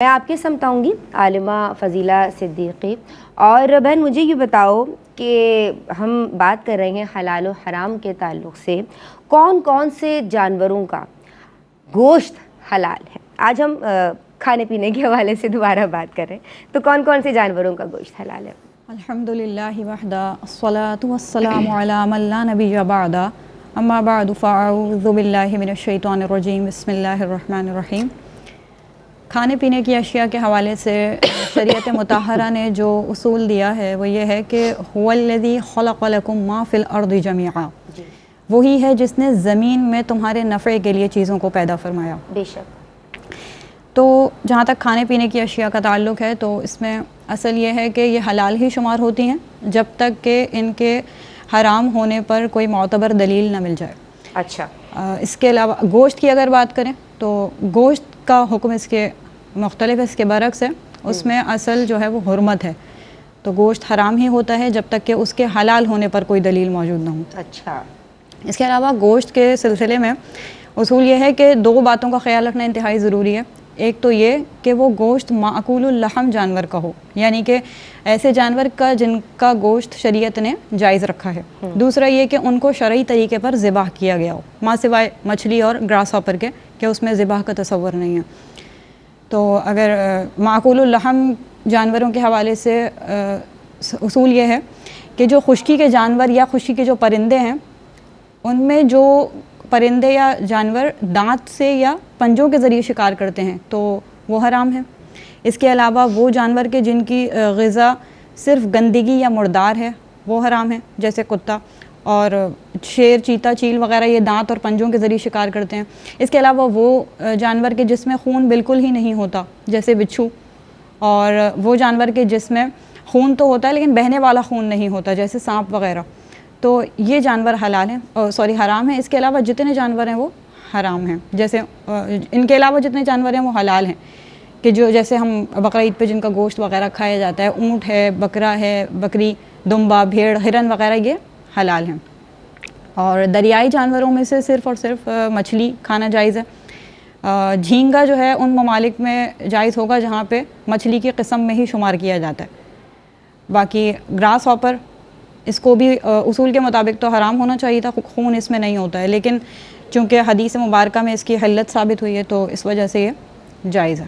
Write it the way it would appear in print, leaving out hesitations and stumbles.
میں آپ کے سمتاؤں گی عالمہ فضیلہ صدیقی۔ اور بہن مجھے یہ بتاؤ کہ ہم بات کر رہے ہیں حلال و حرام کے تعلق سے، کون کون سے جانوروں کا گوشت حلال ہے؟ آج ہم کھانے پینے کے حوالے سے دوبارہ بات کر رہے ہیں، تو کون کون سے جانوروں کا گوشت حلال ہے؟ الحمدللہ وحدہ الصلاۃ والسلام علی من لا نبی بعدہ، اما بعد فاعوذ باللہ من الشیطان الرجیم، بسم اللہ الرحمن الرحیم۔ کھانے پینے کی اشیاء کے حوالے سے شریعت مطہرہ نے جو اصول دیا ہے وہ یہ ہے کہ هو الذی خلق لکم ما فی الارض جمیعا، وہی ہے جس نے زمین میں تمہارے نفع کے لیے چیزوں کو پیدا فرمایا۔ بے شک۔ تو جہاں تک کھانے پینے کی اشیاء کا تعلق ہے تو اس میں اصل یہ ہے کہ یہ حلال ہی شمار ہوتی ہیں جب تک کہ ان کے حرام ہونے پر کوئی معتبر دلیل نہ مل جائے۔ اچھا۔ اس کے علاوہ گوشت کی اگر بات کریں تو گوشت کا حکم اس کے مختلف، اس کے برعکس ہے، اس میں اصل جو ہے وہ حرمت ہے، تو گوشت حرام ہی ہوتا ہے جب تک کہ اس کے حلال ہونے پر کوئی دلیل موجود نہ ہو۔ اچھا۔ اس کے علاوہ گوشت کے سلسلے میں اصول یہ ہے کہ دو باتوں کا خیال رکھنا انتہائی ضروری ہے۔ ایک تو یہ کہ وہ گوشت معقول اللحم جانور کا ہو، یعنی کہ ایسے جانور کا جن کا گوشت شریعت نے جائز رکھا ہے۔ دوسرا یہ کہ ان کو شرعی طریقے پر ذبح کیا گیا ہو، ماں سوائے مچھلی اور گراس ہاپر کے کہ اس میں ذبح کا تصور نہیں ہے۔ تو اگر معقول اللحم جانوروں کے حوالے سے اصول یہ ہے کہ جو خشکی کے جانور یا خشکی کے جو پرندے ہیں، ان میں جو پرندے یا جانور دانت سے یا پنجوں کے ذریعے شکار کرتے ہیں تو وہ حرام ہے۔ اس کے علاوہ وہ جانور کے جن کی غذا صرف گندگی یا مردار ہے وہ حرام ہے، جیسے کتا اور شیر، چیتا، چیل وغیرہ یہ دانت اور پنجوں کے ذریعے شکار کرتے ہیں۔ اس کے علاوہ وہ جانور کے جس میں خون بالکل ہی نہیں ہوتا، جیسے بچھو، اور وہ جانور کے جس میں خون تو ہوتا ہے لیکن بہنے والا خون نہیں ہوتا، جیسے سانپ وغیرہ، تو یہ جانور حلال ہیں، حرام ہیں۔ اس کے علاوہ جتنے جانور ہیں وہ حرام ہیں، جیسے ان کے علاوہ جتنے جانور ہیں وہ حلال ہیں، کہ جو جیسے ہم بقرعید پہ جن کا گوشت وغیرہ کھایا جاتا ہے، اونٹ ہے، بکرا ہے، بکری، دمبا، بھیڑ، ہرن وغیرہ، یہ حلال ہیں۔ اور دریائی جانوروں میں سے صرف اور صرف مچھلی کھانا جائز ہے۔ جھینگا جو ہے ان ممالک میں جائز ہوگا جہاں پہ مچھلی کی قسم میں ہی شمار کیا جاتا ہے۔ باقی گراس ہاپر، اس کو بھی اصول کے مطابق تو حرام ہونا چاہیے تھا، خون اس میں نہیں ہوتا ہے، لیکن چونکہ حدیث مبارکہ میں اس کی حلت ثابت ہوئی ہے تو اس وجہ سے یہ جائز ہے۔